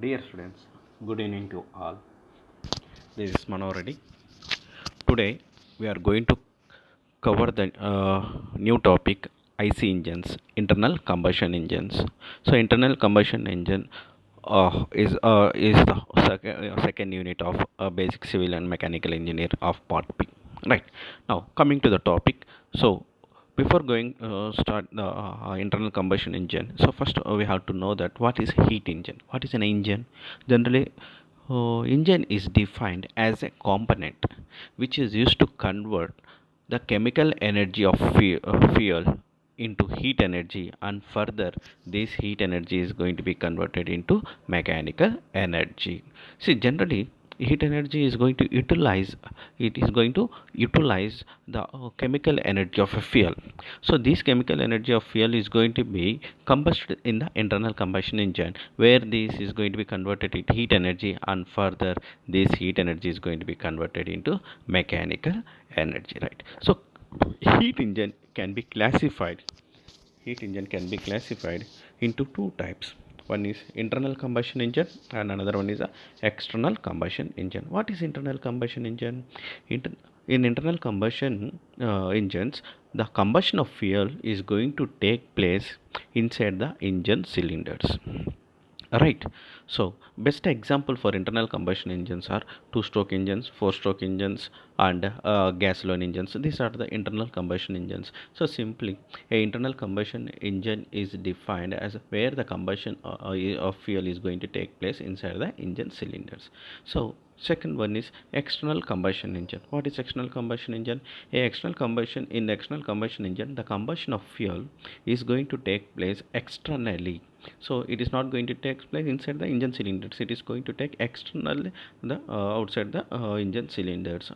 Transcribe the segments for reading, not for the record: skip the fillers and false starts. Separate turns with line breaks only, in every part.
Dear students, good evening to all. This is Manohar. Today we are going to cover the new topic IC engines, internal combustion engines. So internal combustion engine is the second unit of basic civil and mechanical engineer of part B. Right, now coming to the topic. So before going start the internal combustion engine, so first we have to know that what is heat engine. What is an engine? Generally, engine is defined as a component which is used to convert the chemical energy of fuel into heat energy, and further this heat energy is going to be converted into mechanical energy. See, generally heat energy is going to utilize, it is going to utilize the chemical energy of a fuel. So this chemical energy of fuel is going to be combusted in the internal combustion engine, where this is going to be converted into heat energy, and further this heat energy is going to be converted into mechanical energy, right? So heat engine can be classified heat engine can be classified into two types. One is internal combustion engine and another one is a external combustion engine. What is internal combustion engine? In internal combustion engines, the combustion of fuel is going to take place inside the engine cylinders. Right. So best example for internal combustion engines are two-stroke engines, four-stroke engines, and gasoline engines. These are the internal combustion engines. So simply, a internal combustion engine is defined as where the combustion of fuel is going to take place inside the engine cylinders. So second one is external combustion engine. What is external combustion engine? In the external combustion engine, the combustion of fuel is going to take place externally. So it is not going to take place inside the engine cylinders, it is going to take externally the outside the engine cylinders.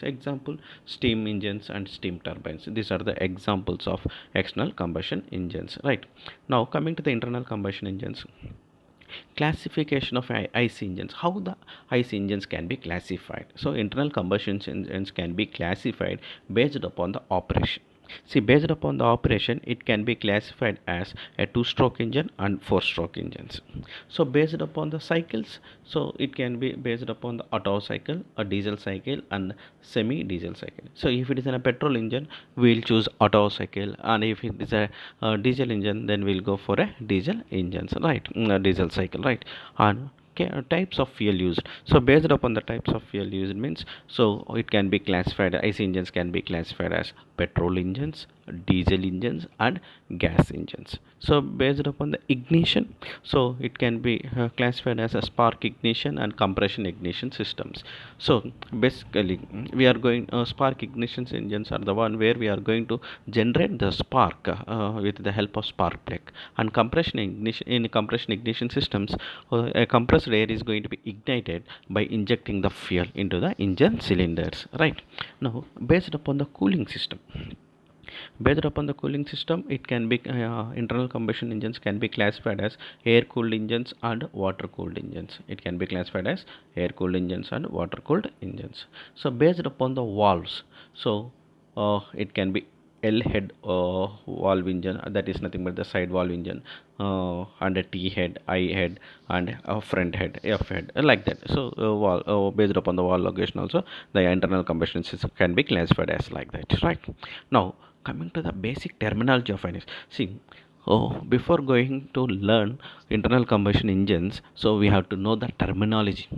Example, steam engines and steam turbines. These are the examples of external combustion engines, right? Now coming to the internal combustion engines, classification of IC engines. How the IC engines can be classified? So internal combustion engines can be classified based upon the operation. See, based upon the operation, it can be classified as a two-stroke engine and four-stroke engines. So based upon the cycles, so it can be based upon the Otto cycle, a diesel cycle, and semi-diesel cycle. So if it is in a petrol engine, we'll choose Otto cycle, and if it is a diesel engine, then we'll go for a diesel engines, right? A diesel cycle, right? And types of fuel used. So based upon the types of fuel used means, so it can be classified, IC engines can be classified as petrol engines, diesel engines, and gas engines. So based upon the ignition, so it can be classified as a spark ignition and compression ignition systems. So basically we are going spark ignition engines are the one where we are going to generate the spark with the help of spark plug. And compression ignition, in compression ignition systems, a compressed air is going to be ignited by injecting the fuel into the engine cylinders, right? Now based upon the cooling system, it can be internal combustion engines can be classified as air cooled engines and water cooled engines. It can be classified as air cooled engines and water cooled engines. So based upon the valves, so it can be L head valve engine, that is nothing but the side valve engine, and a T head, I head, and a front head, F head, like that. So based upon the valve location also, the internal combustion system can be classified as like that, right? Now coming to the basic terminology of finance. See, before going to learn internal combustion engines, so we have to know the terminology.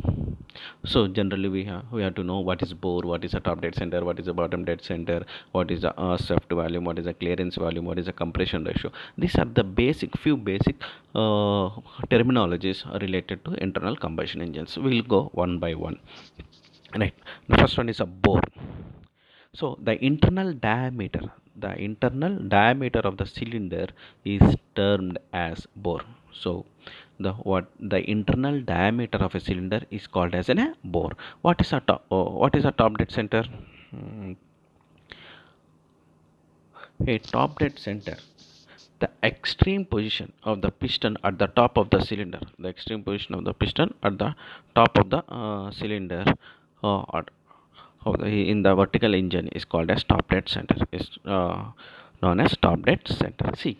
So generally we have to know what is bore, what is a top dead center, what is a bottom dead center, what is the shaft volume, what is a clearance volume, what is a compression ratio. These are the few basic terminologies related to internal combustion engines. We'll go one by one, right? The first one is a bore. So the internal diameter of the cylinder is termed as bore. So the internal diameter of a cylinder is called as a bore. What is a top dead center? Hmm, a top dead center, the extreme position of the piston at the top of the cylinder, cylinder, in the vertical engine is called as top dead center, is known as top dead center. See,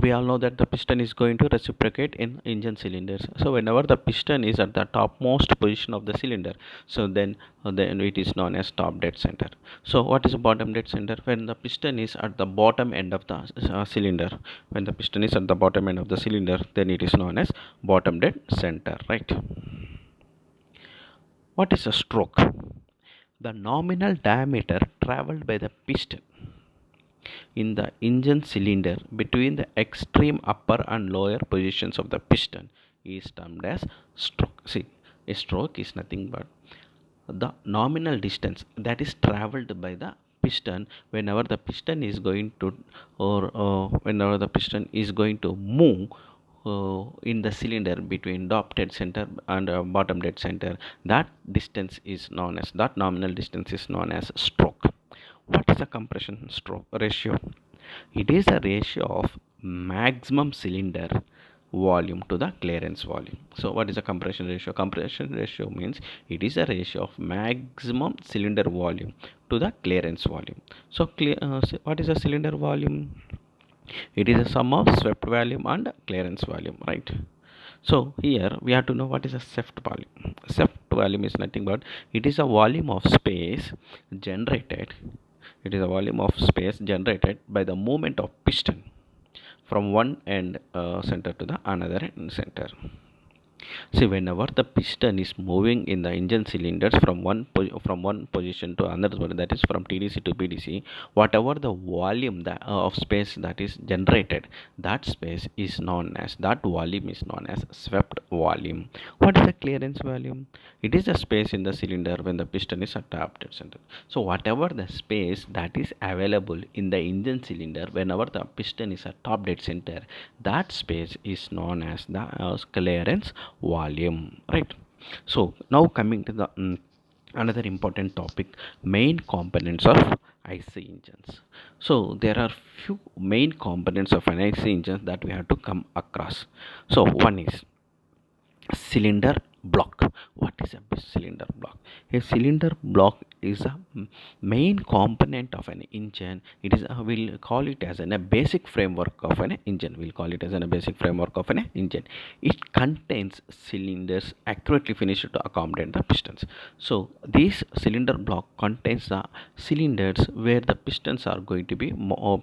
we all know that the piston is going to reciprocate in engine cylinders. So whenever the piston is at the topmost position of the cylinder, so then it is known as top dead center. So what is a bottom dead center? When the piston is at the bottom end of the cylinder, when the piston is at the bottom end of the cylinder, then it is known as bottom dead center, right? What is a stroke? The nominal diameter traveled by the piston in the engine cylinder between the extreme upper and lower positions of the piston is termed as stroke. See, a stroke is nothing but the nominal distance that is traveled by the piston whenever the piston is going to, or whenever the piston is going to move in the cylinder between top dead center and bottom dead center. That distance is known as, that nominal distance is known as stroke. What is a compression stroke ratio? It is a ratio of maximum cylinder volume to the clearance volume. So what is a compression ratio? Compression ratio means it is a ratio of maximum cylinder volume to the clearance volume. So what is a cylinder volume? It is a sum of swept volume and clearance volume, right? So here we have to know what is a swept volume. Swept volume is nothing but it is a volume of space generated. It is a volume of space generated by the movement of piston from one end center to the another end center. See, whenever the piston is moving in the engine cylinders from one position to another one, that is from TDC to BDC, whatever the volume of space that is generated, that space is known as, that volume is known as swept volume. What is the clearance volume? It is the space in the cylinder when the piston is at the opposite center. So whatever the space that is available in the engine cylinder whenever the piston is at top dead center, that space is known as the clearance volume, right? So now coming to the another important topic, main components of IC engines. So there are few main components of an IC engine that we have to come across. So one is cylinder block. What is a cylinder block? A cylinder block is a main component of an engine. It is we'll call it as a basic framework of an engine. We'll call it as a basic framework of an engine. It contains cylinders accurately finished to accommodate the pistons. So this cylinder block contains the cylinders where the pistons are going to be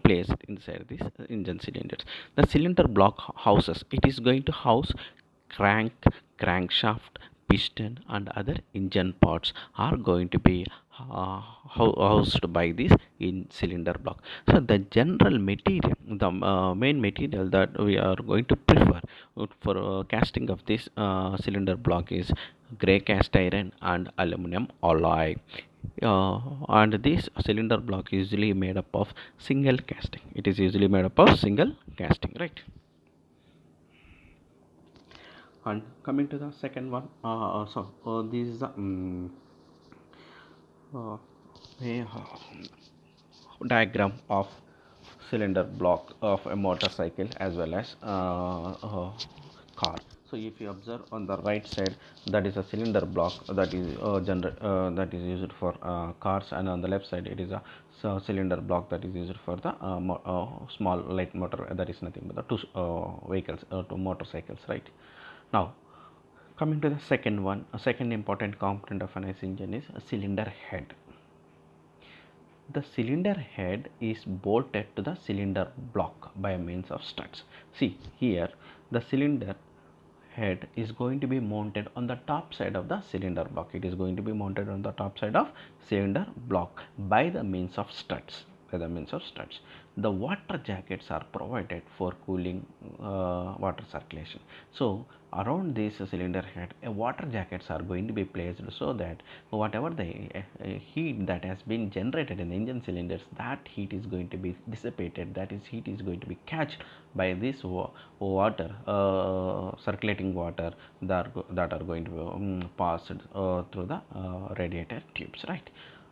placed inside these engine cylinders. The cylinder block houses, it is going to house crank, crankshaft, piston and other engine parts are going to be housed by this in cylinder block. So the general material, the main material that we are going to prefer for casting of this cylinder block is grey cast iron and aluminum alloy. And this cylinder block is usually made up of single casting. It is usually made up of single casting, right? And coming to the second one, this is uh, a diagram of cylinder block of a motorcycle as well as car. So if you observe on the right side, that is a cylinder block that is that is used for cars, and on the left side it is a cylinder block that is used for the small light motor, that is nothing but the two vehicles, two motorcycles, right? Now coming to the second one, a second important component of an IC engine is a cylinder head. The cylinder head is bolted to the cylinder block by means of studs. See here, the cylinder head is going to be mounted on the top side of the cylinder block. It is going to be mounted on the top side of cylinder block by the means of studs. The water jackets are provided for cooling water circulation. So around this cylinder head, water jackets are going to be placed so that whatever the heat that has been generated in the engine cylinders, that heat is going to be dissipated, that is heat is going to be catched by this water, circulating water that are going to be passed through the radiator tubes, right?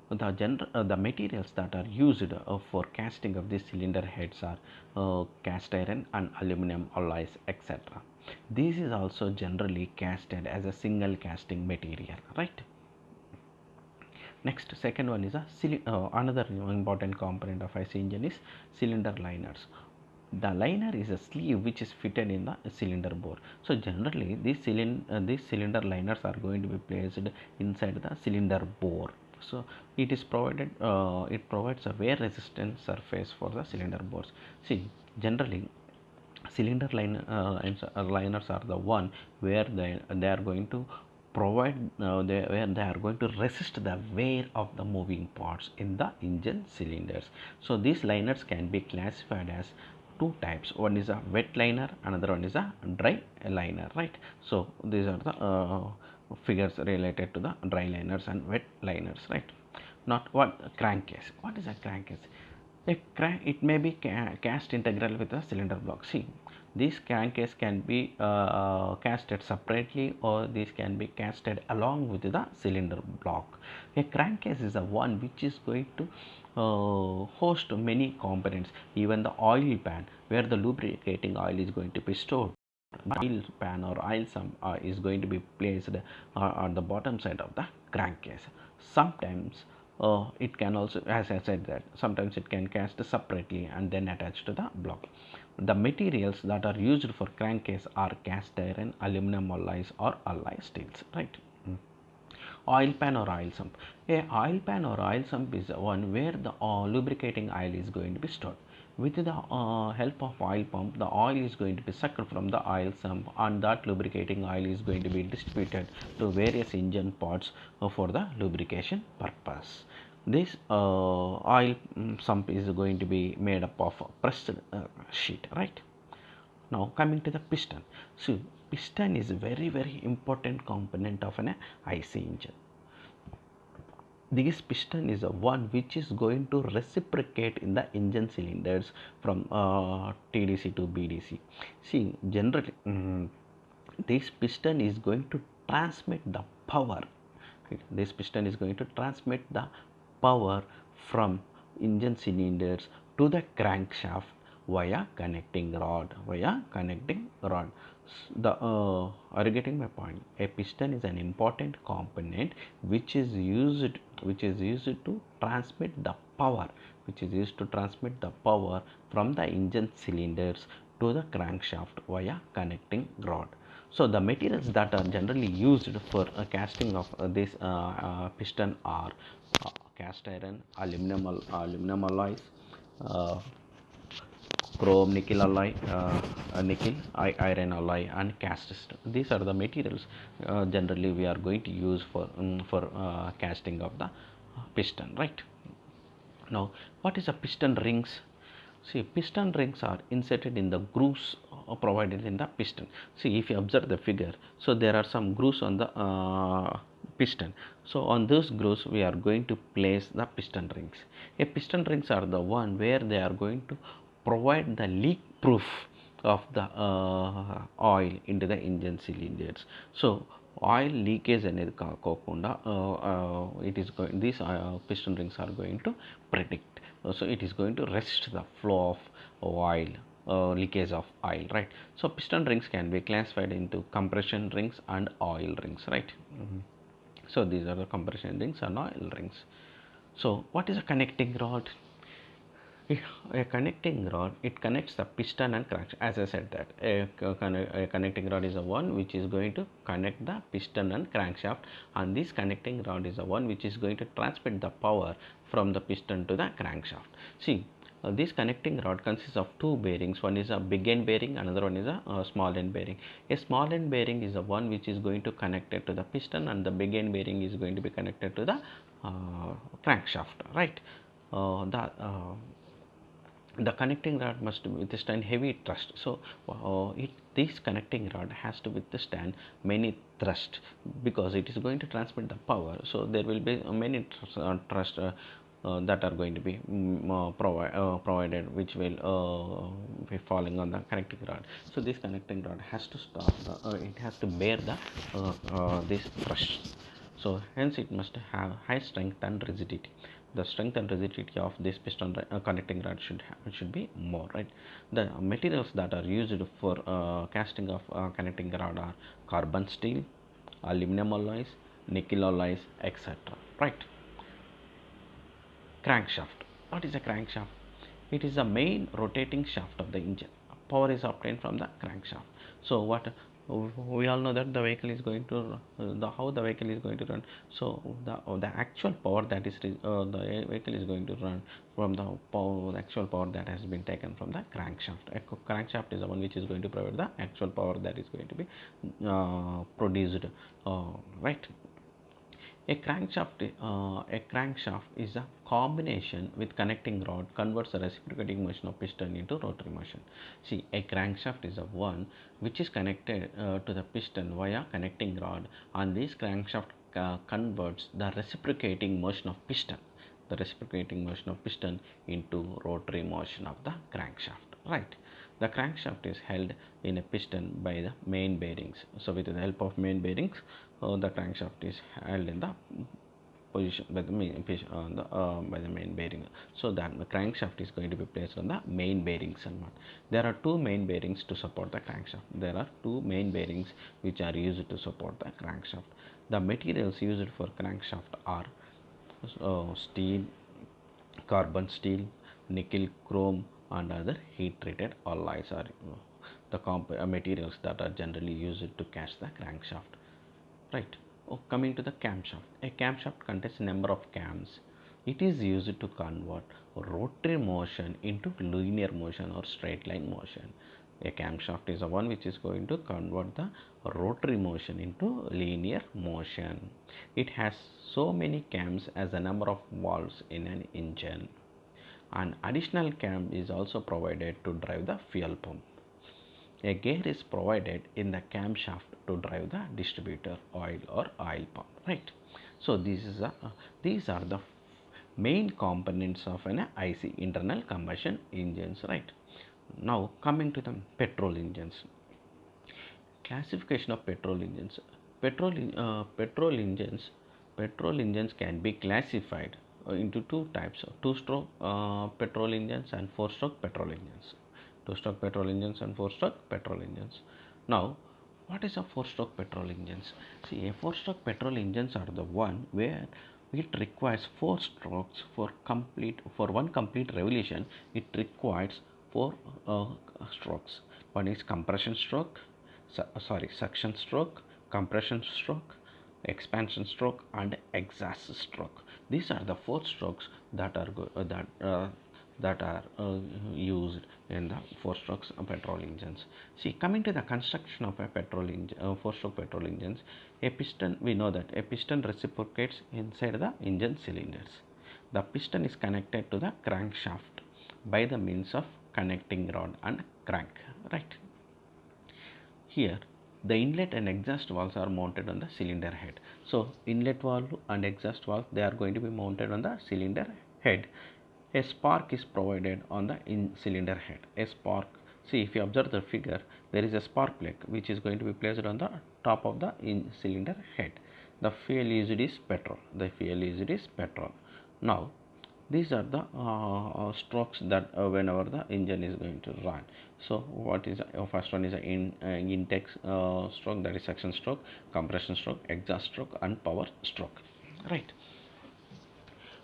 The materials that are used for casting of these cylinder heads are cast iron and aluminum alloys, etc. This is also generally casted as a single casting material, right? Next, second one is a another important component of IC engine is cylinder liners. The liner is a sleeve which is fitted in the cylinder bore. So generally these cylinder liners are going to be placed inside the cylinder bore. So it provides a wear resistant surface for the cylinder bores. See, generally liners are the one where they are going to provide where they are going to resist the wear of the moving parts in the engine cylinders. So these liners can be classified as two types. One is a wet liner, another one is a dry liner, right? So these are the figures related to the dry liners and wet liners, right? Not what crankcase. What is a crankcase? It may be cast integral with a cylinder block. See, these crankcase can be casted separately, or these can be casted along with the cylinder block. A crankcase is the one which is going to host many components, even the oil pan where the lubricating oil is going to be stored. Oil pan or oil sump is going to be placed on the bottom side of the crankcase. Sometimes it can also, as I said, that sometimes it can cast separately and then attached to the block. The materials that are used for crankcase are cast iron, aluminum alloys or alloy steels, right? Oil pan or oil sump. A oil pan or oil sump is one where the lubricating oil is going to be stored. With the help of oil pump, the oil is going to be sucked from the oil sump, and that lubricating oil is going to be distributed to various engine parts for the lubrication purpose. This oil sump is going to be made up of a pressed sheet, right? Now coming to the piston. So piston is a very important component of an IC engine. This piston is a one which is going to reciprocate in the engine cylinders from TDC to BDC. See, generally this piston is going to transmit the power. This piston is going to transmit the power from engine cylinders to the crankshaft via connecting rod. Are you getting my point? A piston is an important component which is used to transmit the power, from the engine cylinders to the crankshaft via connecting rod. So the materials that are generally used for casting of this piston are cast iron, aluminum alloys, uh, chrome nickel alloy, iron alloy, and cast stone. These are the materials generally we are going to use for casting of the piston, right? Now, what is a piston rings? See, piston rings are inserted in the grooves provided in the piston. See, if you observe the figure, so there are some grooves on the piston. So on those grooves we are going to place the piston rings. A piston rings are the one where they are going to provide the leak proof of the oil into the engine cylinders. So oil leakage అనేది కాకోకుండా it is going, these piston rings are going to predict, so it is going to resist the flow of oil, leakage of oil, right? So piston rings can be classified into compression rings and oil rings, right? So these are the compression rings and oil rings. So what is a connecting rod? A connecting rod, it connects the piston and crankshaft. As I said that a connecting rod is the one which is going to connect the piston and crankshaft, and this connecting rod is the one which is going to transmit the power from the piston to the crankshaft. See, this connecting rod consists of two bearings. One is a big end bearing, another one is a small end bearing. A small end bearing is the one which is going to connect it to the piston, and the big end bearing is going to be connected to the crankshaft, right? The connecting rod must withstand heavy thrust. So this connecting rod has to withstand many thrust because it is going to transmit the power. So there will be many thrust that are going to be provided, which will be falling on the connecting rod. So this connecting rod has to stop. It has to bear the this thrust. So hence it must have high strength and rigidity. The strength and rigidity of this piston connecting rod should be more, right? The materials that are used for casting of connecting rod are carbon steel, aluminum alloys, nickel alloys, etc., right? Crankshaft. What is a crankshaft? It is the main rotating shaft of the engine. Power is obtained from the crankshaft. So what we all know that the vehicle is going to how the vehicle is going to run. So the actual power that is the vehicle is going to run from the actual power that has been taken from the crankshaft. A crankshaft is the one which is going to provide the actual power that is going to be produced, right. A crankshaft is a combination with connecting rod converts the reciprocating motion of piston into rotary motion. See, a crankshaft is a one which is connected to the piston via connecting rod, and this crankshaft converts the reciprocating motion of piston into rotary motion of the crankshaft. Right. The crankshaft is held in a piston by the main bearings. So, with the help of main bearings, the crankshaft is held in the position by the main bearing. So that the crankshaft is going to be placed on the main bearings and not. There are two main bearings to support the crankshaft. There are two main bearings which are used to support the crankshaft. The materials used for crankshaft are steel, carbon steel, nickel, chrome, and other heat treated alloys are the materials that are generally used to catch the crankshaft. Right. Oh, coming to the camshaft. A camshaft contains a number of cams. It is used to convert rotary motion into linear motion or straight line motion. A camshaft is the one which is going to convert the rotary motion into linear motion. It has so many cams as the number of valves in an engine. An additional cam is also provided to drive the fuel pump. A gear is provided in the camshaft to drive the distributor oil or oil pump, right. So these are the main components of an IC, internal combustion engines, right. Now coming to the petrol engines. Classification of petrol engines. Petrol engines can be classified into two types: two-stroke petrol engines and four-stroke petrol engines. Two-stroke petrol engines and four-stroke petrol engines. Now, what is a four-stroke petrol engines? See, a four-stroke petrol engines are the one where it requires four strokes for one complete revolution. It requires four strokes. One is compression stroke, suction stroke, compression stroke, expansion stroke, and exhaust stroke. These are the four strokes that are used in the four strokes petrol engines. See, coming to the construction of a four stroke petrol engines, a piston, we know that a piston reciprocates inside the engine cylinders. The piston is connected to the crankshaft by the means of connecting rod and crank, right. Here, the inlet and exhaust valves are mounted on the cylinder head. So, inlet valve and exhaust valve, they are going to be mounted on the cylinder head. A spark is provided on the cylinder head. A spark, see, if you observe the figure, there is a spark plug which is going to be placed on the top of the cylinder head. The fuel used is petrol. Now, these are the strokes that whenever the engine is going to run. So what is first one is intake stroke, that is suction stroke, compression stroke, exhaust stroke, and power stroke, right.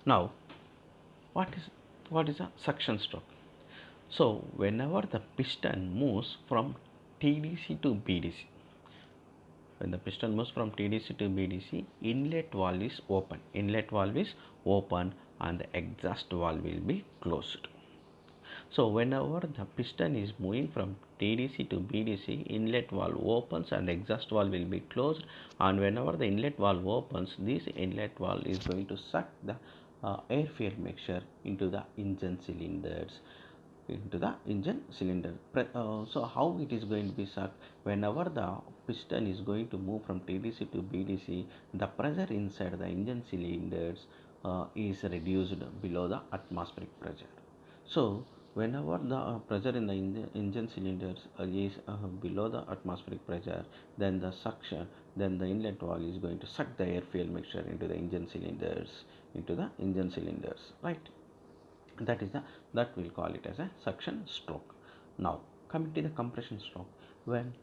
Now what is a suction stroke? So whenever the piston moves from TDC to BDC, when the piston moves from TDC to BDC, inlet valve is open and the exhaust valve will be closed. So whenever the piston is moving from TDC to BDC, inlet valve opens and exhaust valve will be closed, and whenever the inlet valve opens, this inlet valve is going to suck the air fuel mixture into the engine cylinders. So how it is going to be sucked? Whenever the piston is going to move from TDC to BDC, the pressure inside the engine cylinders is reduced below the atmospheric pressure. So whenever the pressure in the engine cylinders is below the atmospheric pressure, then the inlet valve is going to suck the air fuel mixture into the engine cylinders, right. That we'll call it as a suction stroke. Now coming to the compression stroke, when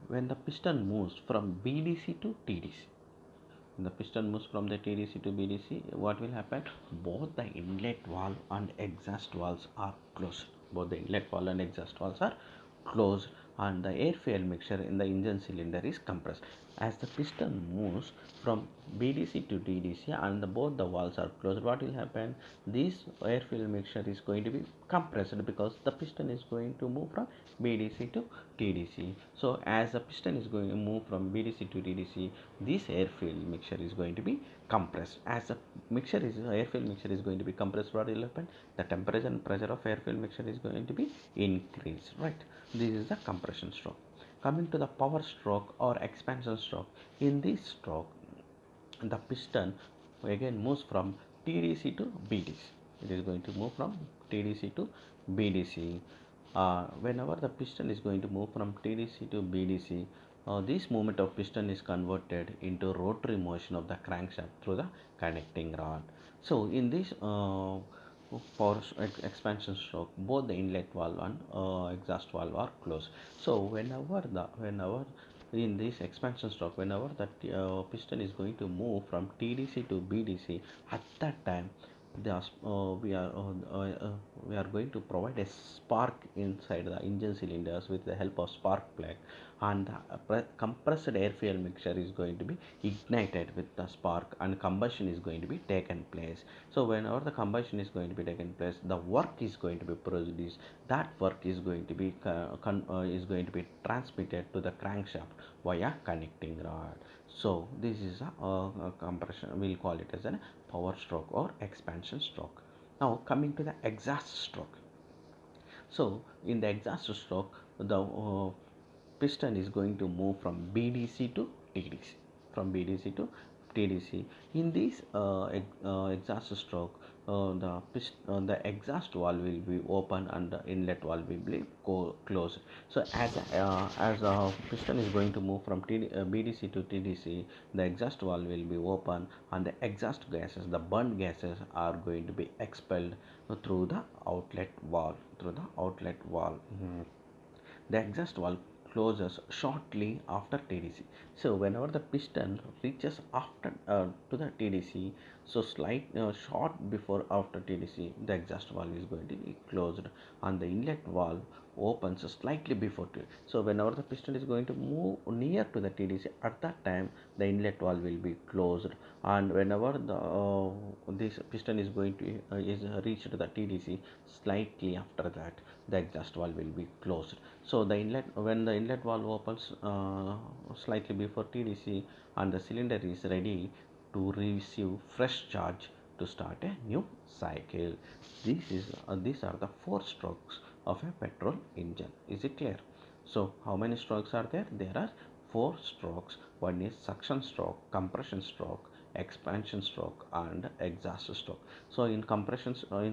the piston moves from BDC to TDC, The piston moves from the TDC to BDC. What will happen? Both the inlet valve and exhaust valves are closed. Both the inlet valve and exhaust valves are closed, and the air fuel mixture in the engine cylinder is compressed. As the piston moves from BDC to TDC and both the valves are closed, what will happen? This air fuel mixture is going to be compressed because the piston is going to move from BDC to TDC. So as the piston is going to move from BDC to TDC, this air fuel mixture is going to be compressed. As the air fuel mixture is going to be compressed, what will happen? The temperature and pressure of air fuel mixture is going to be increased, right? This is the compression stroke. Coming to the power stroke or expansion stroke, in this stroke the piston again moves from TDC to BDC. It is going to move from TDC to BDC. Whenever the piston is going to move from TDC to BDC, this movement of piston is converted into rotary motion of the crankshaft through the connecting rod. So in this power expansion stroke, both the inlet valve and exhaust valve are closed. So whenever in this expansion stroke, whenever the piston is going to move from TDC to BDC, at that time we are going to provide a spark inside the engine cylinders with the help of spark plug, and the compressed air fuel mixture is going to be ignited with the spark, and combustion is going to be taken place. So whenever the combustion is going to be taken place, the work is going to be produced. That work is going to be transmitted to the crankshaft via connecting rod. So this is a compression. We'll call it as a power stroke or expansion stroke. Now coming to the exhaust stroke. So in the exhaust stroke, the piston is going to move from BDC to TDC. From BDC to TDC. In this exhaust stroke, the exhaust valve will be open and the inlet valve will be closed. So as a piston is going to move from BDC to TDC, the exhaust valve will be open, and the exhaust gases, the burnt gases, are going to be expelled through the outlet valve. The exhaust valve closes shortly after TDC. So whenever the piston reaches after to the TDC, so short before after TDC, the exhaust valve is going to be closed, and the inlet valve opens slightly before TDC. So whenever the piston is going to move near to the TDC, at that time the inlet valve will be closed, and whenever this piston is going to is reached to the TDC, slightly after that the exhaust valve will be closed. So when the inlet valve opens slightly before TDC, and the cylinder is ready to receive fresh charge to start a new cycle. These are the four strokes of a petrol engine. Is it clear? So how many strokes are there? There are four strokes. One is suction stroke, compression stroke, expansion stroke, and exhaust stroke. So in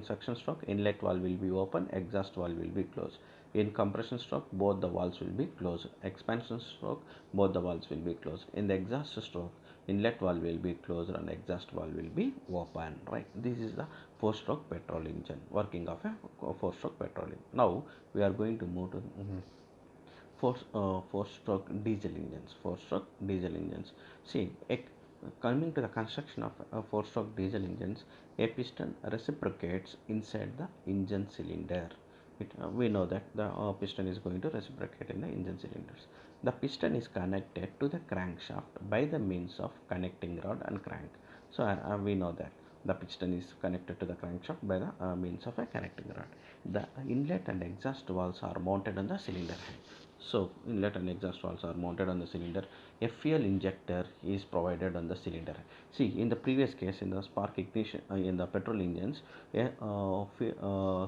suction stroke, inlet valve will be open, exhaust valve will be closed. In compression stroke, both the valves will be closed. Expansion stroke, both the valves will be closed. In the exhaust stroke, inlet valve will be closed and exhaust valve will be open. Right? This is the four-stroke petrol engine, working of a four-stroke petrol engine. Now we are going to move to four-stroke diesel engines. Four-stroke diesel engines. See, coming to the construction of four-stroke diesel engines, a piston reciprocates inside the engine cylinder. We know that the piston is going to reciprocate in the engine cylinders. The piston is connected to the crankshaft by the means of connecting rod and crank. So we know that the piston is connected to the crankshaft by the means of a connecting rod. The inlet and exhaust valves are mounted on the cylinder head. So inlet and exhaust valves are mounted on the cylinder. A fuel injector is provided on the cylinder. See, in the previous case, in the spark ignition in the petrol engines, a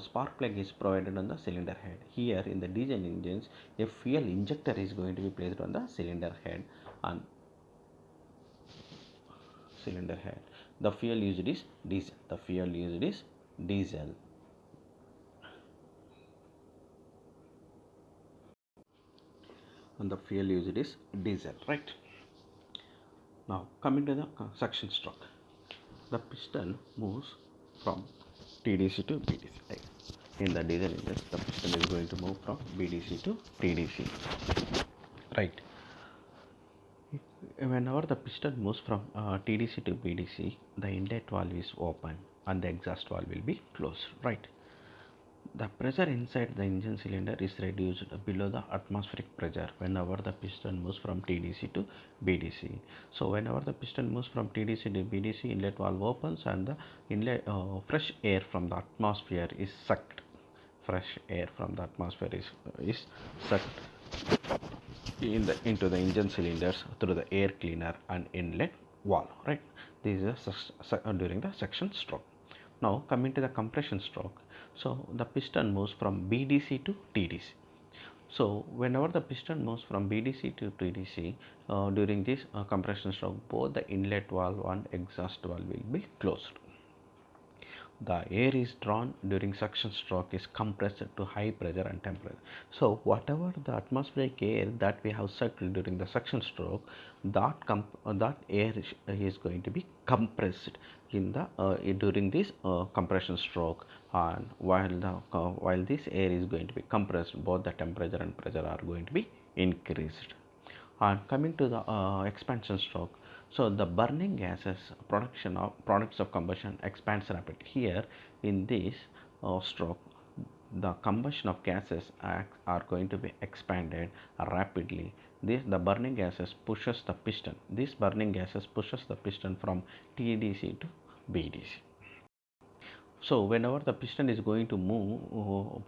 spark plug is provided on the cylinder head. Here in the diesel engines, a fuel injector is going to be placed on the cylinder head. And cylinder head, the fuel used is diesel. The fuel used is diesel. And the fuel used is diesel, right? Now coming to the suction stroke, the piston moves from TDC to BDC. Right? In the diesel engines, the piston is going to move from BDC to TDC. Right? Whenever the piston moves from TDC to BDC, the inlet valve is open and the exhaust valve will be closed, right? The pressure inside the engine cylinder is reduced below the atmospheric pressure whenever the piston moves from TDC to BDC. So whenever the piston moves from TDC to BDC, inlet valve opens and the inlet fresh air from the atmosphere is sucked. Fresh air from the atmosphere is sucked into the engine cylinders through the air cleaner and inlet valve, right? This is during the suction stroke. Now coming to the compression stroke, so the piston moves from BDC to TDC. So whenever the piston moves from BDC to TDC, during this compression stroke, both the inlet valve and exhaust valve will be closed. The air is drawn during suction stroke is compressed to high pressure and temperature. So whatever the atmospheric air that we have sucked during the suction stroke, that air is going to be compressed in the during this compression stroke, and while this air is going to be compressed, both the temperature and pressure are going to be increased. And coming to the expansion stroke, so the burning gases production of products of combustion expands rapidly. Here in this stroke, the combustion of gases are going to be expanded rapidly. The burning gases pushes the piston. This burning gases pushes the piston from TDC to BDC. So whenever the piston is going to move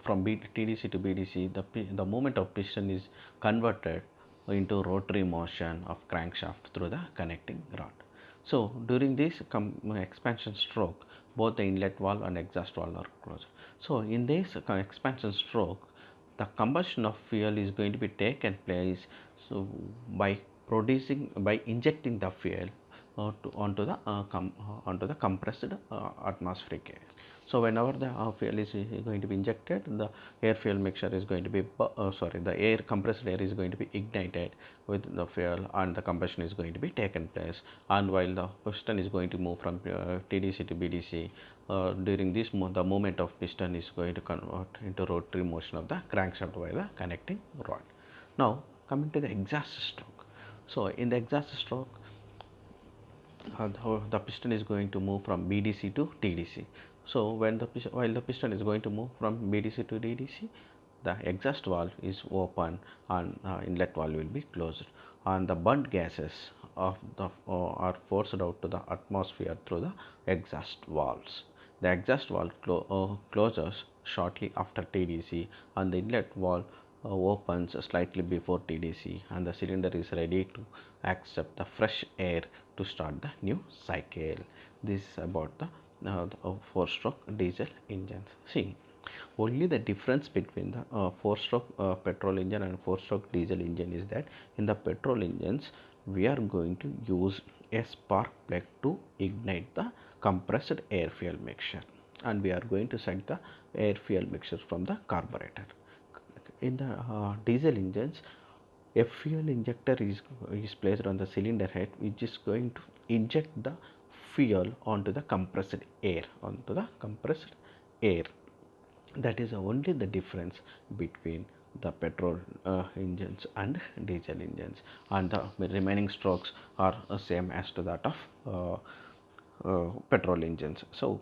from TDC to BDC, the movement of piston is converted into rotary motion of crankshaft through the connecting rod. So during this expansion stroke, both the inlet valve and exhaust valve are closed. So in this expansion stroke, the combustion of fuel is going to be taken place, so by injecting the fuel onto the compressed atmospheric air. So whenever the fuel is going to be injected, the air fuel mixture is going to be the air compressed air is going to be ignited with the fuel, and the combustion is going to be taken place. And while the piston is going to move from TDC to BDC, during this the movement of piston is going to convert into rotary motion of the crankshaft by the connecting rod. Now coming to the exhaust stroke. So in the exhaust stroke, the piston is going to move from BDC to TDC. So while the piston is going to move from BDC to TDC, the exhaust valve is open and inlet valve will be closed, and the burnt gases are forced out to the atmosphere through the exhaust valves. The exhaust valve closes shortly after TDC, and the inlet valve opens slightly before TDC, and the cylinder is ready to accept the fresh air to start the new cycle. This is about the four-stroke diesel engines. See, only the difference between the four-stroke petrol engine and four-stroke diesel engine is that in the petrol engines we are going to use a spark plug to ignite the compressed air fuel mixture, and we are going to set the air fuel mixture from the carburetor. In the diesel engines, a fuel injector is placed on the cylinder head, which is going to inject the fuel onto the compressed air. That is only the difference between the petrol engines and diesel engines, and the remaining strokes are same as to that of petrol engines. So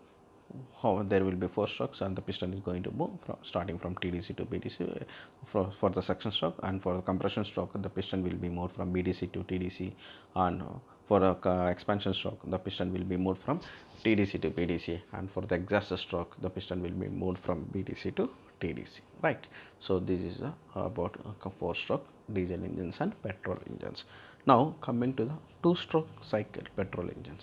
how there will be four strokes, and the piston is going to move starting from TDC to BDC for the suction stroke, and for the compression stroke the piston will be moved from BDC to TDC, and for the expansion stroke the piston will be moved from TDC to BDC, and for the exhaust stroke the piston will be moved from BDC to TDC, right? So this is about four stroke diesel engines and petrol engines. Now coming to the two stroke cycle petrol engines.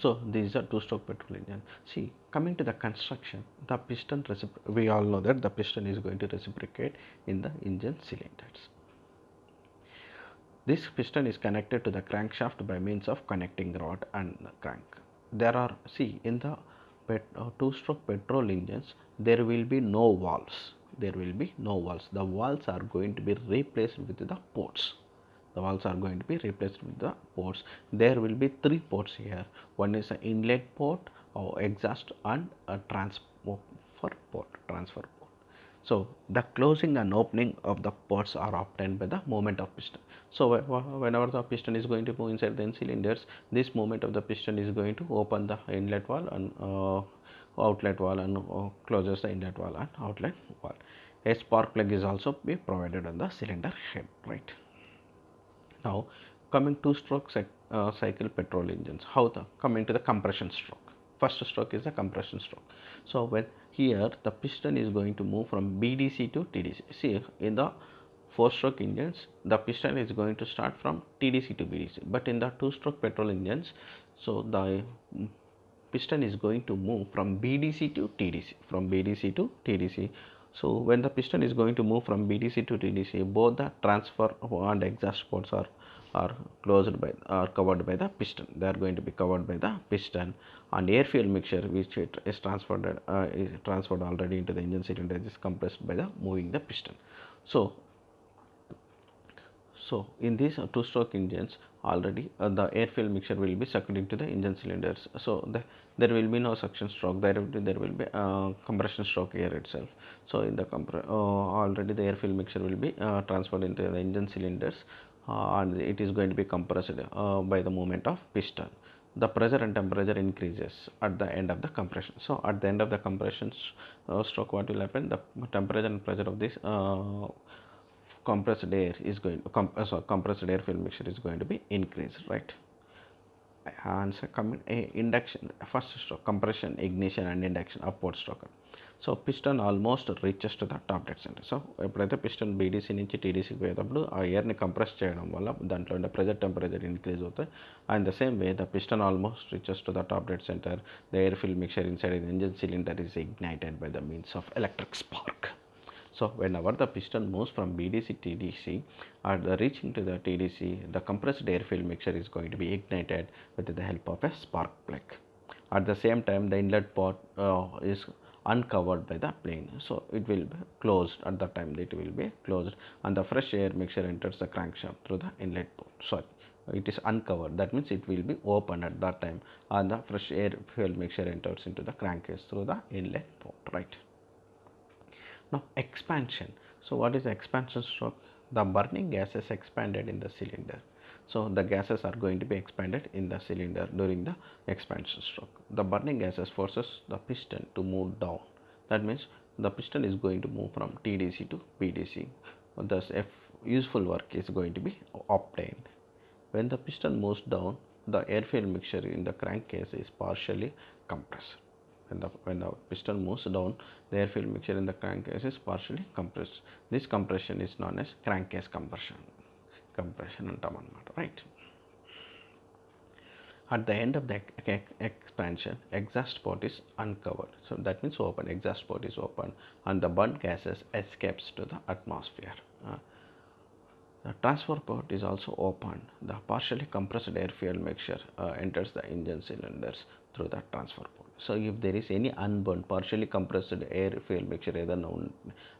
So these are two-stroke petrol engine. See, coming to the construction, the piston we all know that the piston is going to reciprocate in the engine cylinders. This piston is connected to the crankshaft by means of connecting rod and the crank. There are, see, in the two-stroke petrol engines, there will be no valves. There will be no valves. The valves are going to be replaced with the ports. The valves are going to be replaced with the ports. There will be three ports here. One is an inlet port or exhaust, and a transfer port. So the closing and opening of the ports are obtained by the movement of piston. So whenever the piston is going to move inside the cylinders, this movement of the piston is going to open the inlet valve and outlet valve, and closes the inlet valve and outlet valve. A spark plug is also be provided on the cylinder head, right? Now coming to stroke cycle petrol engines, how the coming to the compression stroke. First stroke is the compression stroke. So when here the piston is going to move from BDC to TDC. See, in the 4-stroke engines, the piston is going to start from TDC to BDC, but in the 2-stroke petrol engines, so the piston is going to move from BDC to TDC, from BDC to TDC. So when the piston is going to move from BDC to TDC, both the transfer and exhaust ports are closed by, are covered by the piston. They are going to be covered by the piston, and air fuel mixture which it is transferred already into the engine cylinder is compressed by the moving the piston. So in these 2-stroke engines, already the air fuel mixture will be sucked into the engine cylinders. So there will be no suction stroke. There will be compression stroke here itself. So in the already the air fuel mixture will be transferred into the engine cylinders, and it is going to be compressed by the movement of piston. The pressure and temperature increases at the end of the compression. So at the end of the compression stroke, what will happen? The temperature and pressure of this compressed air is going to compressed air fuel mixture is going to be increased, right? And second, induction, first stroke, compression, ignition and induction, upward stroke. So piston almost reaches to the top dead center. So ఎప్పుడైతే piston BDC నుంచి TDCకి పోయేటప్పుడు ఆ ఎయిర్ని compress చేయడం వల్ల దాంట్లో ఉండే pressure temperature increase అవుతాయి. And the same way the piston almost reaches to the top dead center, the air fuel mixture inside the engine cylinder is ignited by the means of electric spark. So whenever the piston moves from BDC to TDC, or reaching to the TDC, the compressed air fuel mixture is going to be ignited with the help of a spark plug. At the same time, the inlet port is uncovered by the plane, so it will be closed. At that time it will be closed, and the fresh air mixture enters the crankshaft through the inlet port. Sorry, it is uncovered, that means it will be open at that time, and the fresh air fuel mixture enters into the crankcase through the inlet port, right? Now expansion. So what is expansion stroke? The burning gas is expanded in the cylinder. So the gases are going to be expanded in the cylinder during the expansion stroke. The burning gases forces the piston to move down. That means the piston is going to move from TDC to BDC. Thus a useful work is going to be obtained. When the piston moves down, the air fuel mixture in the crankcase is partially compressed. When the piston moves down, the air fuel mixture in the crankcase is partially compressed. This compression is known as crankcase compression. Right? At the end of the expansion, exhaust port is uncovered. So that means open. Exhaust port is open, and the burnt gases escapes to the atmosphere. The transfer port is also open. The partially compressed air fuel mixture enters the engine cylinders through the transfer port. So if there is any unburned partially compressed air fuel mixture either known,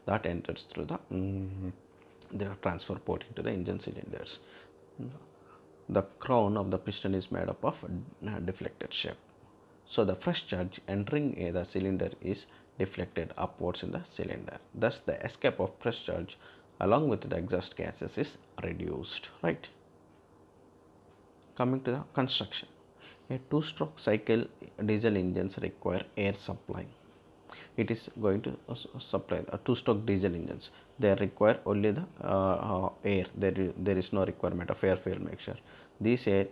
that enters through the transfer port into the engine cylinders. The crown of the piston is made up of deflected shape. So the fresh charge entering the cylinder is deflected upwards in the cylinder. Thus the escape of fresh charge along with the exhaust gases is reduced, right? Coming to the construction. A 2-stroke cycle diesel engines require air supply. It is going to supply 2-stroke diesel engines. They require only the air. There is no requirement of air fuel mixture. This air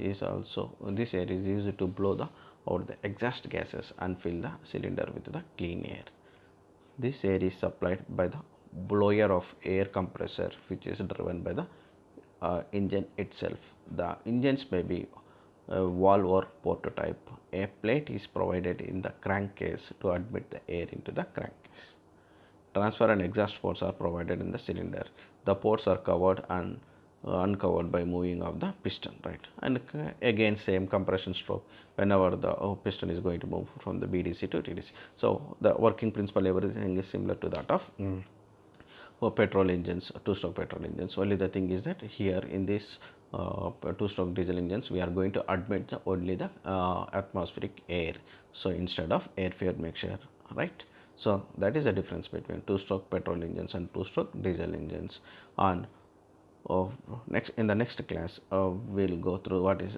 is used to blow out the exhaust gases and fill the cylinder with the clean air. This air is supplied by the blower of air compressor, which is driven by the engine itself. The engines may be valve or prototype. A plate is provided in the crankcase to admit the air into the crankcase. Transfer and exhaust ports are provided in the cylinder. The ports are covered and uncovered by moving of the piston, right? And again same compression stroke whenever the piston is going to move from the BDC to TDC. So the working principle, everything is similar to that of petrol engines, 2-stroke petrol engines. Only the thing is that here in this 2-stroke diesel engines, we are going to admit only the atmospheric air, so instead of air fuel mixture, right? So that is the difference between two-stroke petrol engines and two-stroke diesel engines. And next in the next class, we'll go through what is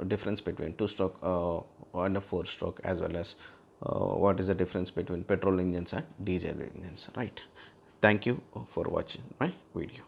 difference between two-stroke and a four-stroke, as well as what is the difference between petrol engines and diesel engines. Right. Thank you for watching my video.